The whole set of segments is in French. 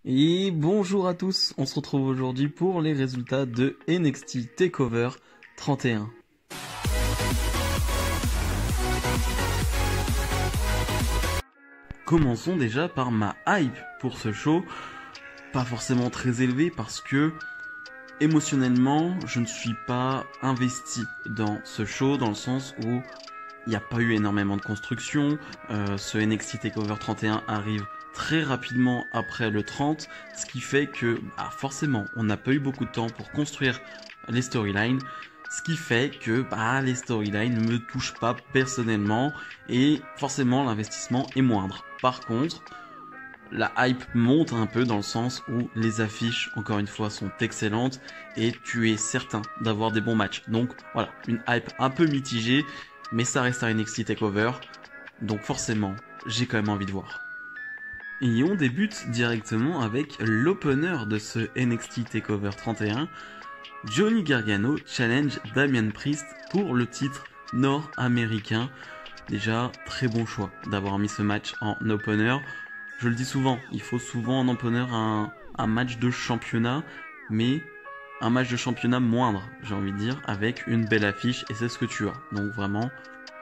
Et bonjour à tous, on se retrouve aujourd'hui pour les résultats de NXT TakeOver 31. Commençons déjà par ma hype pour ce show, pas forcément très élevée parce que émotionnellement je ne suis pas investi dans ce show dans le sens où il n'y a pas eu énormément de construction, ce NXT TakeOver 31 arrive très rapidement après le 30, ce qui fait que forcément on n'a pas eu beaucoup de temps pour construire les storylines, ce qui fait que les storylines ne me touchent pas personnellement et forcément l'investissement est moindre. Par contre, la hype monte un peu dans le sens où les affiches, encore une fois, sont excellentes et tu es certain d'avoir des bons matchs. Donc voilà, une hype un peu mitigée, mais ça reste un NXT TakeOver, donc forcément, j'ai quand même envie de voir. Et on débute directement avec l'opener de ce NXT TakeOver 31. Johnny Gargano challenge Damian Priest pour le titre nord-américain. Déjà, très bon choix d'avoir mis ce match en opener. Je le dis souvent, il faut souvent en opener un match de championnat, mais un match de championnat moindre, j'ai envie de dire, avec une belle affiche, et c'est ce que tu as. Donc vraiment,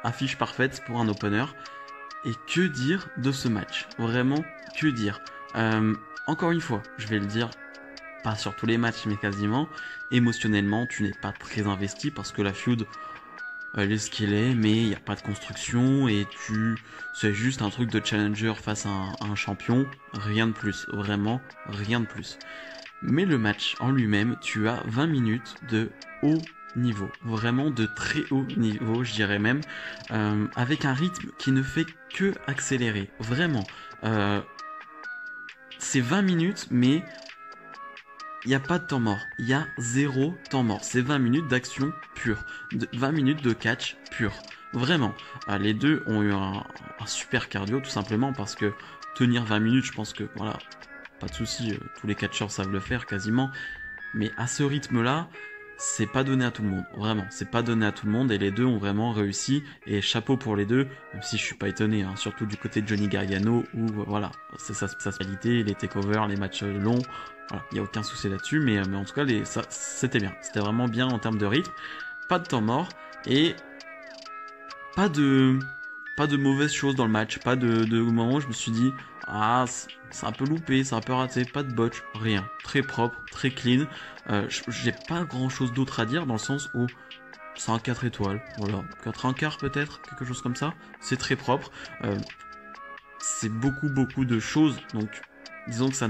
affiche parfaite pour un opener. Et que dire de ce match? Vraiment, que dire? Encore une fois, je vais le dire, pas sur tous les matchs, mais quasiment, émotionnellement, tu n'es pas très investi parce que la feud, elle est ce qu'elle est, mais il n'y a pas de construction et c'est juste un truc de challenger face à un champion, rien de plus, vraiment, rien de plus. Mais le match en lui-même, tu as 20 minutes de haut niveau, vraiment de très haut niveau, je dirais même, avec un rythme qui ne fait que accélérer, vraiment. C'est 20 minutes, mais il n'y a pas de temps mort, il y a zéro temps mort, c'est 20 minutes d'action pure, 20 minutes de catch pur, vraiment. Les deux ont eu un super cardio tout simplement parce que tenir 20 minutes, je pense que voilà, pas de souci, tous les catcheurs savent le faire quasiment, mais à ce rythme-là, c'est pas donné à tout le monde, vraiment, c'est pas donné à tout le monde et les deux ont vraiment réussi et chapeau pour les deux, même si je suis pas étonné, hein, surtout du côté de Johnny Gargano où voilà, c'est sa spécialité, les takeovers, les matchs longs, voilà, il y a aucun souci là-dessus, mais en tout cas c'était bien, c'était vraiment bien en termes de rythme, pas de temps mort et pas de mauvaises choses dans le match, pas de moment où je me suis dit c'est un peu loupé, c'est un peu raté, pas de botch, rien, très propre, très clean. J'ai pas grand chose d'autre à dire dans le sens où c'est un 4 étoiles, voilà, 4 un quart peut-être, quelque chose comme ça, c'est très propre, c'est beaucoup de choses, donc disons que ça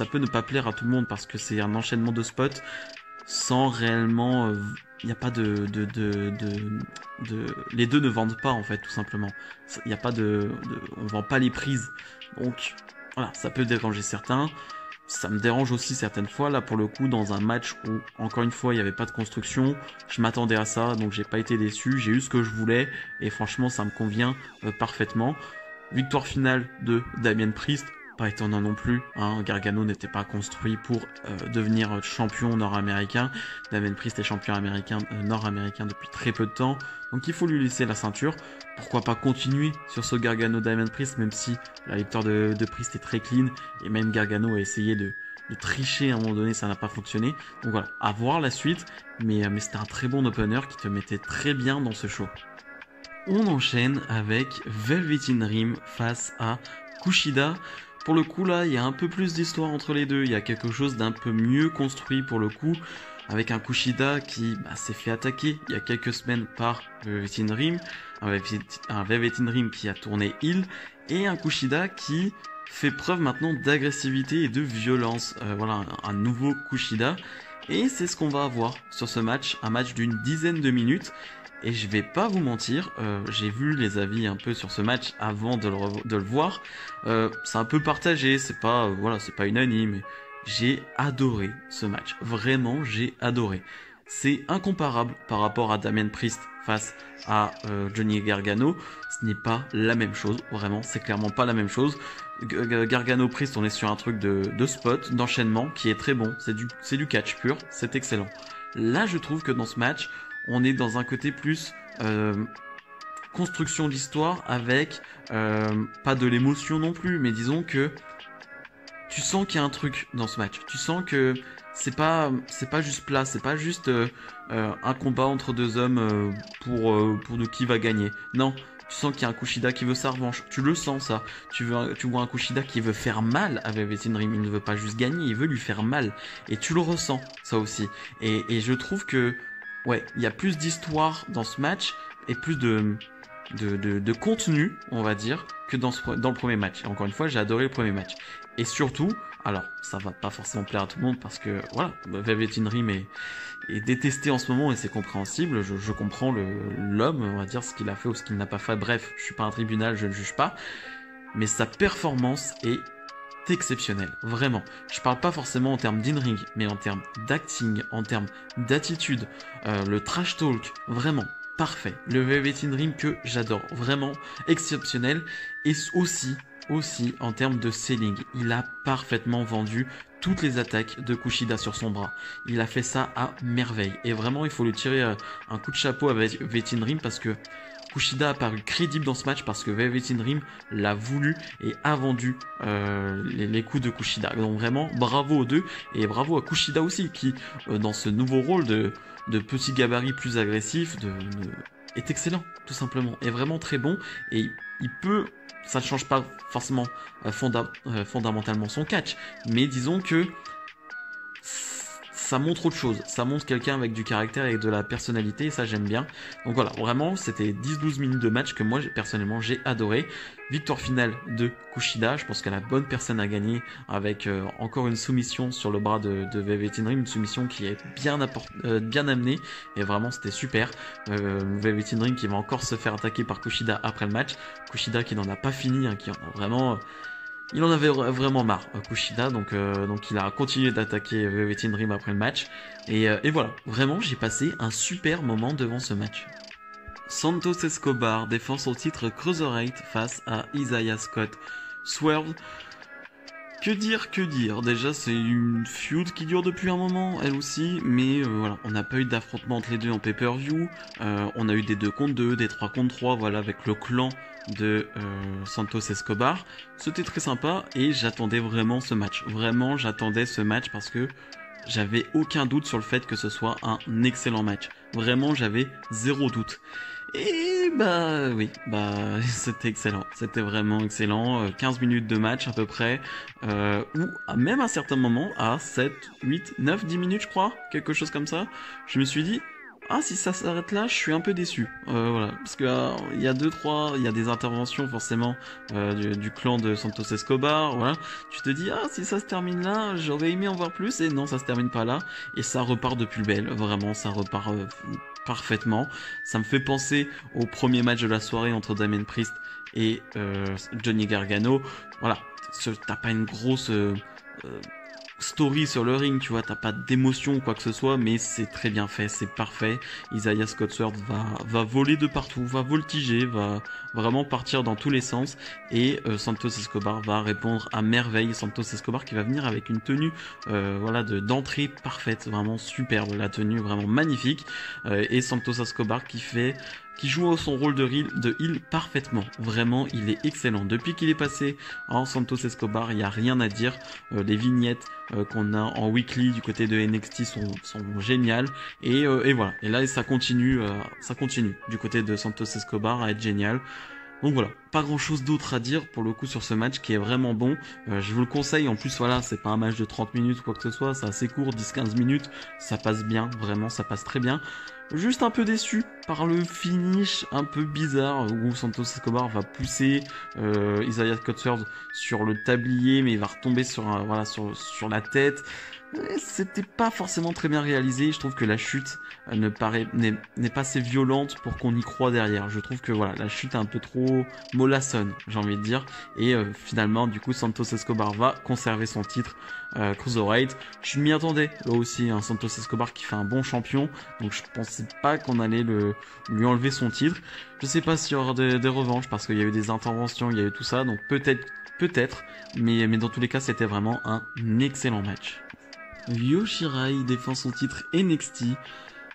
peut ne pas plaire à tout le monde parce que c'est un enchaînement de spots sans réellement il n'y a pas les deux ne vendent pas en fait tout simplement, il n'y a pas on vend pas les prises, donc voilà, ça peut déranger certains, ça me dérange aussi certaines fois. Là pour le coup, dans un match où encore une fois il n'y avait pas de construction, je m'attendais à ça, donc j'ai pas été déçu, j'ai eu ce que je voulais et franchement ça me convient parfaitement. Victoire finale de Damian Priest, pas étonnant non plus, hein. Gargano n'était pas construit pour devenir champion nord-américain. Damian Priest est champion américain, nord-américain depuis très peu de temps, donc il faut lui laisser la ceinture. Pourquoi pas continuer sur ce Gargano Damian Priest, même si la victoire de Priest est très clean, et même Gargano a essayé de tricher à un moment donné, ça n'a pas fonctionné. Donc voilà, à voir la suite, mais c'était un très bon opener qui te mettait très bien dans ce show. On enchaîne avec Velvet in Dream face à Kushida. Pour le coup là, il y a un peu plus d'histoire entre les deux, il y a quelque chose d'un peu mieux construit pour le coup, avec un Kushida qui s'est fait attaquer il y a quelques semaines par Velvet in Dream, un Velvet in Dream qui a tourné heel, et un Kushida qui fait preuve maintenant d'agressivité et de violence. Voilà, un nouveau Kushida, et c'est ce qu'on va avoir sur ce match, un match d'une dizaine de minutes. Et je vais pas vous mentir, j'ai vu les avis un peu sur ce match avant de le voir. C'est un peu partagé, c'est pas c'est pas unanime. J'ai adoré ce match, vraiment j'ai adoré. C'est incomparable par rapport à Damian Priest face à Johnny Gargano. Ce n'est pas la même chose, vraiment, c'est clairement pas la même chose. Gargano Priest, on est sur un truc de spot, d'enchaînement qui est très bon. C'est du catch pur, c'est excellent. Là, je trouve que dans ce match, on est dans un côté plus construction d'histoire avec pas de l'émotion non plus, mais disons que tu sens qu'il y a un truc dans ce match. Tu sens que c'est pas juste plat, c'est pas juste un combat entre deux hommes pour de qui va gagner. Non, tu sens qu'il y a un Kushida qui veut sa revanche. Tu le sens ça. Tu vois un Kushida qui veut faire mal à Velveteen Dream. Il ne veut pas juste gagner, il veut lui faire mal. Et tu le ressens ça aussi. Et je trouve que ouais, il y a plus d'histoire dans ce match et plus de contenu, on va dire, que dans le premier match. Et encore une fois, j'ai adoré le premier match. Et surtout, alors, ça va pas forcément plaire à tout le monde parce que, voilà, Velveteen Dream est détesté en ce moment et c'est compréhensible. Je comprends l'homme, on va dire, ce qu'il a fait ou ce qu'il n'a pas fait. Bref, je suis pas un tribunal, je ne juge pas. Mais sa performance est exceptionnelle, vraiment. Je parle pas forcément en termes d'in-ring, mais en termes d'acting, en termes d'attitude, le trash talk, vraiment parfait. Le Velveteen Dream que j'adore, vraiment exceptionnel. Et aussi en termes de selling, il a parfaitement vendu toutes les attaques de Kushida sur son bras. Il a fait ça à merveille. Et vraiment, il faut lui tirer un coup de chapeau à Velveteen Dream parce que Kushida a paru crédible dans ce match parce que Velveteen Dream l'a voulu et a vendu les coups de Kushida. Donc vraiment, bravo aux deux et bravo à Kushida aussi qui, dans ce nouveau rôle de petit gabarit plus agressif, est excellent, tout simplement. Est vraiment très bon et il peut... Ça ne change pas forcément fondamentalement son catch, mais disons que ça montre autre chose. Ça montre quelqu'un avec du caractère et de la personnalité, et ça j'aime bien. Donc voilà, vraiment, c'était 10-12 minutes de match que moi, personnellement, j'ai adoré. Victoire finale de Kushida. Je pense que la bonne personne a gagné avec encore une soumission sur le bras de Velveteen Dream. Une soumission qui est bien amenée. Et vraiment, c'était super. Velveteen Dream qui va encore se faire attaquer par Kushida après le match. Kushida qui n'en a pas fini, hein, qui en a vraiment... Il en avait vraiment marre, Kushida, donc il a continué d'attaquer Velveteen Dream après le match. Et voilà, vraiment, j'ai passé un super moment devant ce match. Santos Escobar défend son titre Cruiserweight face à Isaiah Scott. Swerve, que dire. Déjà, c'est une feud qui dure depuis un moment, elle aussi, mais voilà, on n'a pas eu d'affrontement entre les deux en pay-per-view. On a eu des 2 contre 2, des 3 contre 3, voilà, avec le clan de Santos Escobar. C'était très sympa et j'attendais vraiment ce match. Vraiment, j'attendais ce match parce que j'avais aucun doute sur le fait que ce soit un excellent match. Vraiment, j'avais 0 doute. Et oui, c'était excellent. C'était vraiment excellent. 15 minutes de match à peu près. Ou à même un certain moment, à 7, 8, 9, 10 minutes je crois, quelque chose comme ça, je me suis dit... Ah, si ça s'arrête là, je suis un peu déçu. Voilà, parce que il y a il y a des interventions forcément du clan de Santos Escobar. Voilà, tu te dis si ça se termine là, j'aurais aimé en voir plus. Et non, ça se termine pas là. Et ça repart de plus belle. Vraiment, ça repart parfaitement. Ça me fait penser au premier match de la soirée entre Damien Priest et Johnny Gargano. Voilà, t'as pas une grosse story sur le ring, tu vois, t'as pas d'émotion ou quoi que ce soit, mais c'est très bien fait, c'est parfait. Isaiah Scott Swerve va voler de partout, va voltiger, va vraiment partir dans tous les sens, et Santos Escobar va répondre à merveille. Santos Escobar qui va venir avec une tenue voilà, d'entrée parfaite, vraiment superbe, la tenue vraiment magnifique, et Santos Escobar qui joue son rôle de heel parfaitement. Vraiment, il est excellent. Depuis qu'il est passé en Santos Escobar, il n'y a rien à dire. Les vignettes qu'on a en weekly du côté de NXT sont géniales. Et voilà. Et là, ça continue du côté de Santos Escobar à être génial. Donc voilà, pas grand chose d'autre à dire pour le coup sur ce match qui est vraiment bon. Je vous le conseille, en plus voilà, c'est pas un match de 30 minutes ou quoi que ce soit, c'est assez court, 10-15 minutes, ça passe bien, vraiment ça passe très bien. Juste un peu déçu par le finish un peu bizarre où Santos Escobar va pousser Isaiah Scott Swerve sur le tablier, mais il va retomber sur la tête. C'était pas forcément très bien réalisé. Je trouve que la chute n'est pas assez violente pour qu'on y croit derrière. Je trouve que voilà, la chute est un peu trop mollassonne, j'ai envie de dire. Et finalement, du coup, Santos Escobar va conserver son titre Cruiserweight. Je m'y attendais là aussi, hein, Santos Escobar qui fait un bon champion. Donc je pensais pas qu'on allait lui enlever son titre. Je sais pas s'il y aura des revanches parce qu'il y a eu des interventions, il y a eu tout ça. Donc peut-être, mais dans tous les cas, c'était vraiment un excellent match. Io Shirai défend son titre NXT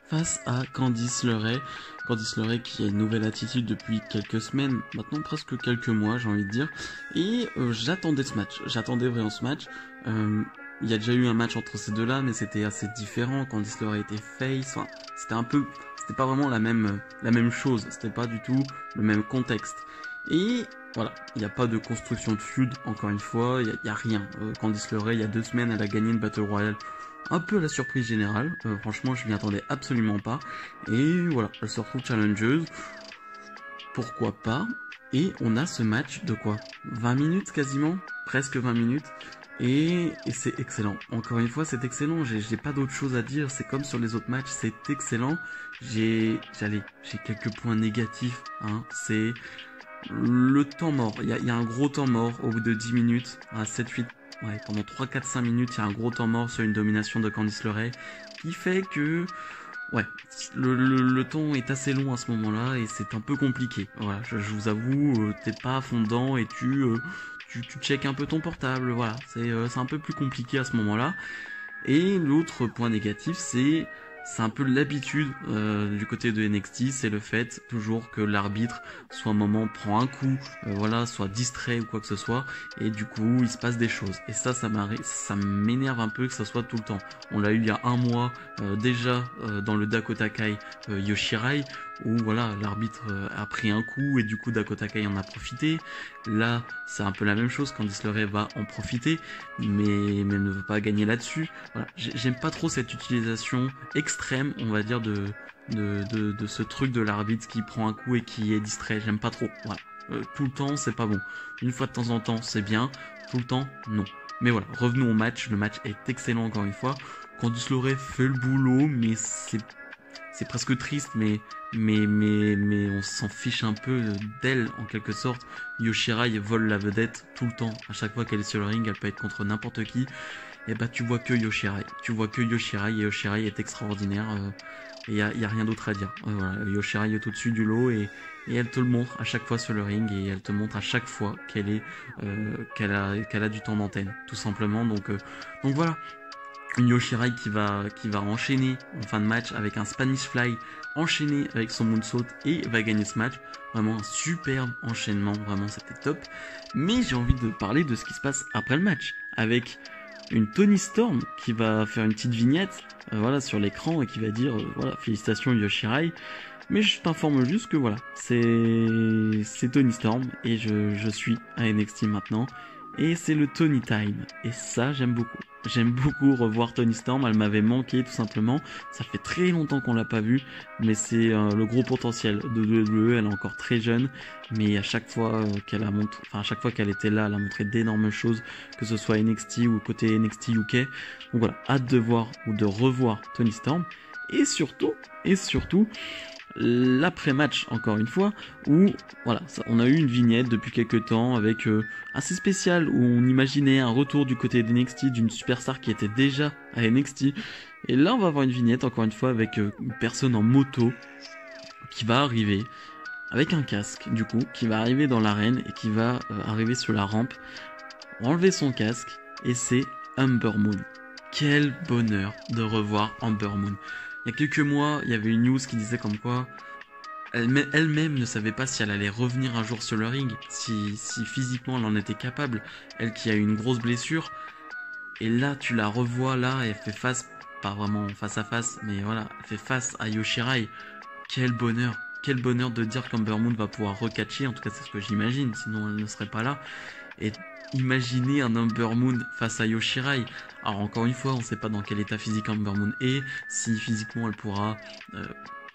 face à Candice LeRae. Candice LeRae qui a une nouvelle attitude depuis quelques semaines, maintenant presque quelques mois j'ai envie de dire. Et j'attendais ce match, j'attendais vraiment ce match. Il y a déjà eu un match entre ces deux-là, mais c'était assez différent. Candice LeRae était face, enfin, c'était pas vraiment la même chose. C'était pas du tout le même contexte. Et voilà, il n'y a pas de construction de feud, encore une fois, il y a rien. Candice LeRae, il y a 2 semaines, elle a gagné une Battle Royale. Un peu à la surprise générale, franchement je m'y attendais absolument pas. Et voilà, elle se retrouve challengeuse. Pourquoi pas? Et on a ce match de quoi? 20 minutes quasiment? Presque 20 minutes. Et c'est excellent. Encore une fois, c'est excellent. J'ai pas d'autre chose à dire. C'est comme sur les autres matchs, c'est excellent. J'ai quelques points négatifs. Hein. C'est le temps mort. Il y a un gros temps mort au bout de 10 minutes. À 7-8. Ouais, pendant 3, 4, 5 minutes, il y a un gros temps mort sur une domination de Candice LeRae. Qui fait que... Ouais, le temps est assez long à ce moment-là et c'est un peu compliqué. Voilà, je vous avoue, t'es pas à fond dedans et tu checkes un peu ton portable. Voilà, c'est un peu plus compliqué à ce moment-là. Et l'autre point négatif, c'est un peu l'habitude du côté de NXT, c'est le fait toujours que l'arbitre soit un moment prend un coup, voilà, soit distrait ou quoi que ce soit, et du coup il se passe des choses. Et ça m'énerve un peu que ça soit tout le temps. On l'a eu il y a un mois déjà dans le Dakota Kai Yoshirai, où voilà, l'arbitre a pris un coup et du coup Dakota Kai en a profité. Là, c'est un peu la même chose, Candice LeRae va en profiter, mais ne veut pas gagner là-dessus. Voilà, j'aime pas trop cette utilisation extrême, on va dire, de ce truc de l'arbitre qui prend un coup et qui est distrait. J'aime pas trop. Voilà. Tout le temps, c'est pas bon. Une fois de temps en temps, c'est bien. Tout le temps, non. Mais voilà, revenons au match. Le match est excellent encore une fois. Candice LeRae fait le boulot, mais c'est presque triste, mais on s'en fiche un peu d'elle en quelque sorte. Yoshirai vole la vedette tout le temps. À chaque fois qu'elle est sur le ring, elle peut être contre n'importe qui. Et bah tu vois que Yoshirai. Tu vois que Yoshirai et Yoshirai est extraordinaire. Et y a rien d'autre à dire. Voilà, Yoshirai est au-dessus du lot et elle te le montre à chaque fois sur le ring et elle te montre à chaque fois qu'elle a du temps d'antenne, tout simplement. Donc voilà. Une Yoshirai qui va enchaîner en fin de match avec un Spanish Fly enchaîné avec son moonsault et va gagner ce match. Vraiment un superbe enchaînement, vraiment c'était top. Mais j'ai envie de parler de ce qui se passe après le match avec une Toni Storm qui va faire une petite vignette voilà, sur l'écran et qui va dire voilà, félicitations Yoshirai. Mais je t'informe juste que voilà, c'est Toni Storm et je suis à NXT maintenant. Et c'est le Toni Time. Et ça, j'aime beaucoup. J'aime beaucoup revoir Toni Storm. Elle m'avait manqué tout simplement. Ça fait très longtemps qu'on l'a pas vue. Mais c'est le gros potentiel de WWE. Elle est encore très jeune. Mais à chaque fois à chaque fois qu'elle était là, elle a montré d'énormes choses. Que ce soit NXT ou côté NXT UK. Donc voilà, hâte de voir ou de revoir Toni Storm. Et surtout, l'après-match encore une fois où voilà, on a eu une vignette depuis quelques temps avec assez spécial où on imaginait un retour du côté d'NXT d'une superstar qui était déjà à NXT et là on va avoir une vignette encore une fois avec une personne en moto qui va arriver avec un casque du coup qui va arriver dans l'arène et qui va arriver sur la rampe, enlever son casque et c'est Ember Moon. Quel bonheur de revoir Ember Moon. Il y a quelques mois, il y avait une news qui disait comme quoi elle-même ne savait pas si elle allait revenir un jour sur le ring, si physiquement elle en était capable, elle qui a eu une grosse blessure. Et là, tu la revois là, et elle fait face, pas vraiment face à face, mais voilà, elle fait face à Yoshirai. Quel bonheur de dire qu'Ember Moon va pouvoir recatcher, en tout cas c'est ce que j'imagine, sinon elle ne serait pas là. Et imaginez un Ember Moon face à Yoshirai. Alors encore une fois, on ne sait pas dans quel état physique Ember Moon est, si physiquement elle pourra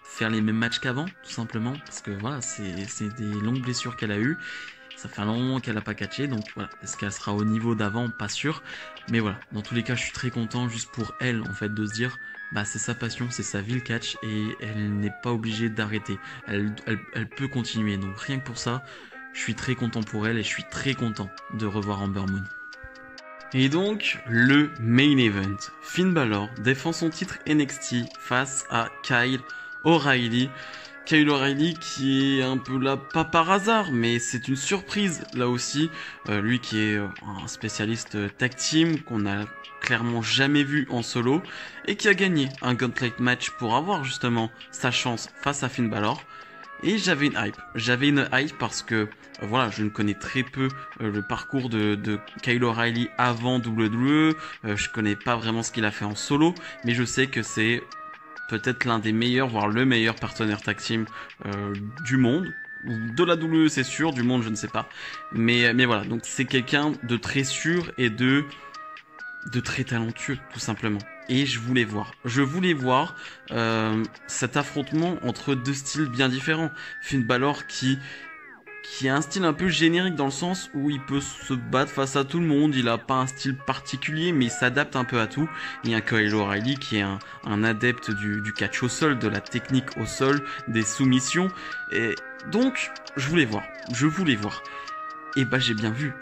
faire les mêmes matchs qu'avant, tout simplement, parce que voilà, c'est des longues blessures qu'elle a eues. Ça fait un long moment qu'elle n'a pas catché, donc voilà, est-ce qu'elle sera au niveau d'avant? Pas sûr. Mais voilà, dans tous les cas, je suis très content juste pour elle, en fait, de se dire, bah c'est sa passion, c'est sa vie le catch, et elle n'est pas obligée d'arrêter. Elle peut continuer, donc rien que pour ça, je suis très content pour elle et je suis très content de revoir Ember Moon. Et donc, le main event. Finn Balor défend son titre NXT face à Kyle O'Reilly. Kyle O'Reilly qui est un peu là, pas par hasard, mais c'est une surprise là aussi. Lui qui est un spécialiste tag team qu'on a clairement jamais vu en solo et qui a gagné un Gauntlet match pour avoir justement sa chance face à Finn Balor. Et j'avais une hype parce que voilà, je ne connais très peu le parcours de Kyle O'Reilly avant WWE. Je connais pas vraiment ce qu'il a fait en solo, mais je sais que c'est peut-être l'un des meilleurs, voire le meilleur partenaire tag team du monde. De la WWE c'est sûr, du monde je ne sais pas. Mais voilà, donc c'est quelqu'un de très sûr et de très talentueux tout simplement. Et je voulais voir cet affrontement entre deux styles bien différents. Finn Balor qui a un style un peu générique dans le sens où il peut se battre face à tout le monde, il a pas un style particulier mais il s'adapte un peu à tout. Il y a un Kyle O'Reilly qui est un adepte du catch au sol, de la technique au sol, des soumissions, et donc je voulais voir. Et bah j'ai bien vu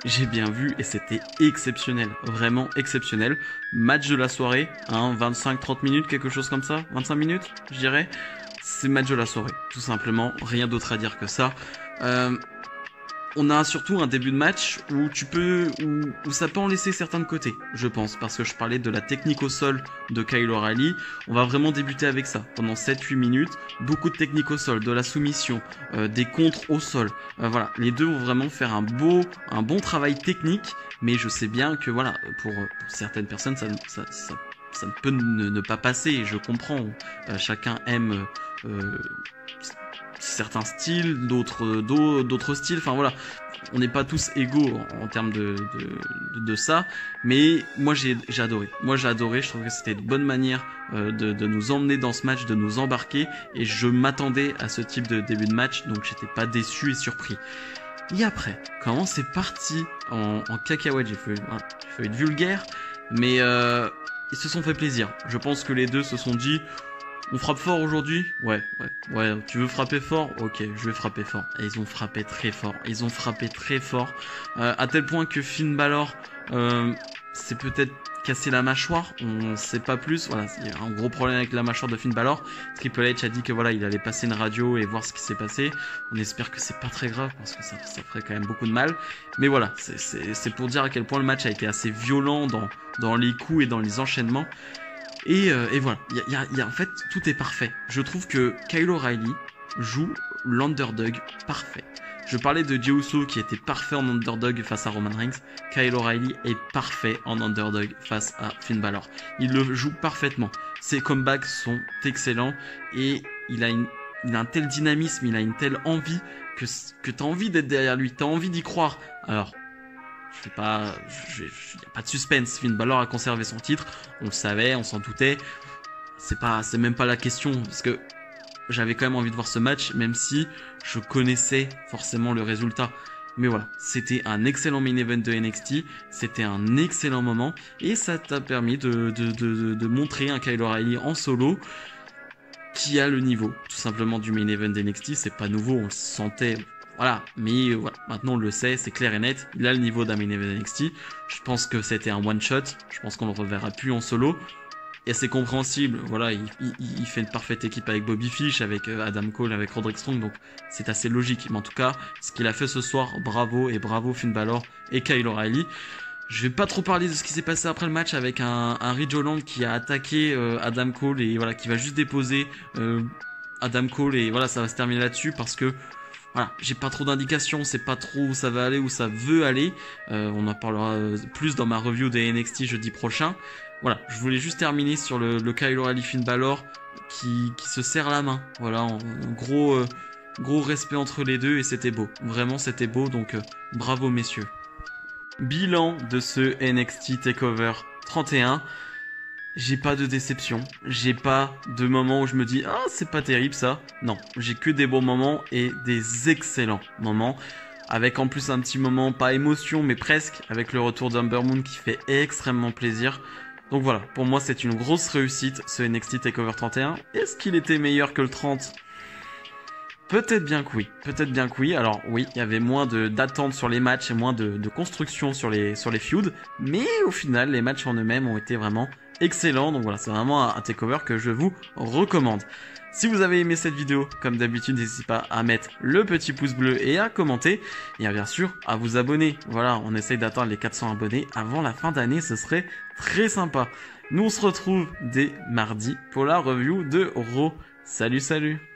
et c'était exceptionnel, vraiment exceptionnel. Match de la soirée, 25-30 minutes, quelque chose comme ça, 25 minutes je dirais. C'est match de la soirée, tout simplement, rien d'autre à dire que ça. On a surtout un début de match où où ça peut en laisser certains de côté, je pense, parce que je parlais de la technique au sol de Kyle O'Reilly. On va vraiment débuter avec ça pendant 7-8 minutes, beaucoup de technique au sol, de la soumission, des contres au sol. Voilà, les deux vont vraiment faire un bon travail technique, mais je sais bien que voilà, pour certaines personnes ça ne peut ne pas passer, et je comprends. Chacun aime certains styles, d'autres styles, enfin voilà, on n'est pas tous égaux en termes de ça, mais moi j'ai adoré, je trouve que c'était une bonne manière de nous emmener dans ce match, de nous embarquer, et je m'attendais à ce type de début de match, donc j'étais pas déçu et surpris. Et après, comment c'est parti en cacahuète, j'ai fait être vulgaire, mais ils se sont fait plaisir. Je pense que les deux se sont dit, on frappe fort aujourd'hui ? Ouais, tu veux frapper fort ? Ok, je vais frapper fort. Et ils ont frappé très fort. À tel point que Finn Balor s'est peut-être cassé la mâchoire, on sait pas plus. Voilà, il y a un gros problème avec la mâchoire de Finn Balor. Triple H a dit que voilà, il allait passer une radio et voir ce qui s'est passé. On espère que c'est pas très grave parce que ça ferait quand même beaucoup de mal. Mais voilà, c'est pour dire à quel point le match a été assez violent dans les coups et dans les enchaînements. Et voilà, en fait, tout est parfait. Je trouve que Kyle O'Reilly joue l'underdog parfait. Je parlais de Jey Uso qui était parfait en underdog face à Roman Reigns. Kyle O'Reilly est parfait en underdog face à Finn Balor. Il le joue parfaitement. Ses comebacks sont excellents et il a un tel dynamisme, il a une telle envie que t'as envie d'être derrière lui, t'as envie d'y croire. Alors, il n'y a pas de suspense. Finn Balor a conservé son titre. On le savait, on s'en doutait. C'est même pas la question. Parce que j'avais quand même envie de voir ce match, même si je connaissais forcément le résultat. Mais voilà, c'était un excellent main event de NXT. C'était un excellent moment. Et ça t'a permis de montrer un Kyle O'Reilly en solo qui a le niveau, tout simplement, du main event de NXT. C'est pas nouveau, on le sentait. Voilà, mais voilà, maintenant on le sait, c'est clair et net, il a le niveau d'un main event NXT. Je pense que c'était un one shot, je pense qu'on le reverra plus en solo. Et c'est compréhensible, voilà, il fait une parfaite équipe avec Bobby Fish, avec Adam Cole, avec Roderick Strong, donc c'est assez logique. Mais en tout cas, ce qu'il a fait ce soir, bravo, et bravo Finn Balor et Kyle O'Reilly. Je vais pas trop parler de ce qui s'est passé après le match avec un Ridge Holland qui a attaqué Adam Cole et voilà, qui va juste déposer Adam Cole, et voilà, ça va se terminer là-dessus parce que voilà, j'ai pas trop d'indications, c'est pas trop où ça va aller, où ça veut aller. On en parlera plus dans ma review des NXT jeudi prochain. Voilà, je voulais juste terminer sur le Kyle O'Reilly Finn Balor qui se serre la main. Voilà, en gros respect entre les deux, et c'était beau. Vraiment, c'était beau, donc bravo messieurs. Bilan de ce NXT TakeOver 31. J'ai pas de déception, j'ai pas de moment où je me dis ah c'est pas terrible ça. Non, j'ai que des bons moments et des excellents moments, avec en plus un petit moment, pas émotion mais presque, avec le retour d'Ember Moon qui fait extrêmement plaisir. Donc voilà, pour moi c'est une grosse réussite ce NXT TakeOver 31. Est-ce qu'il était meilleur que le 30 ? Peut-être bien que oui. Alors oui, il y avait moins d'attente sur les matchs et moins de construction sur les feuds, mais au final les matchs en eux-mêmes ont été vraiment excellent. Donc voilà, c'est vraiment un takeover que je vous recommande. Si vous avez aimé cette vidéo, comme d'habitude, n'hésitez pas à mettre le petit pouce bleu et à commenter. Et bien sûr, à vous abonner. Voilà, on essaye d'atteindre les 400 abonnés avant la fin d'année, ce serait très sympa. Nous, on se retrouve dès mardi pour la review de Raw. Salut, salut!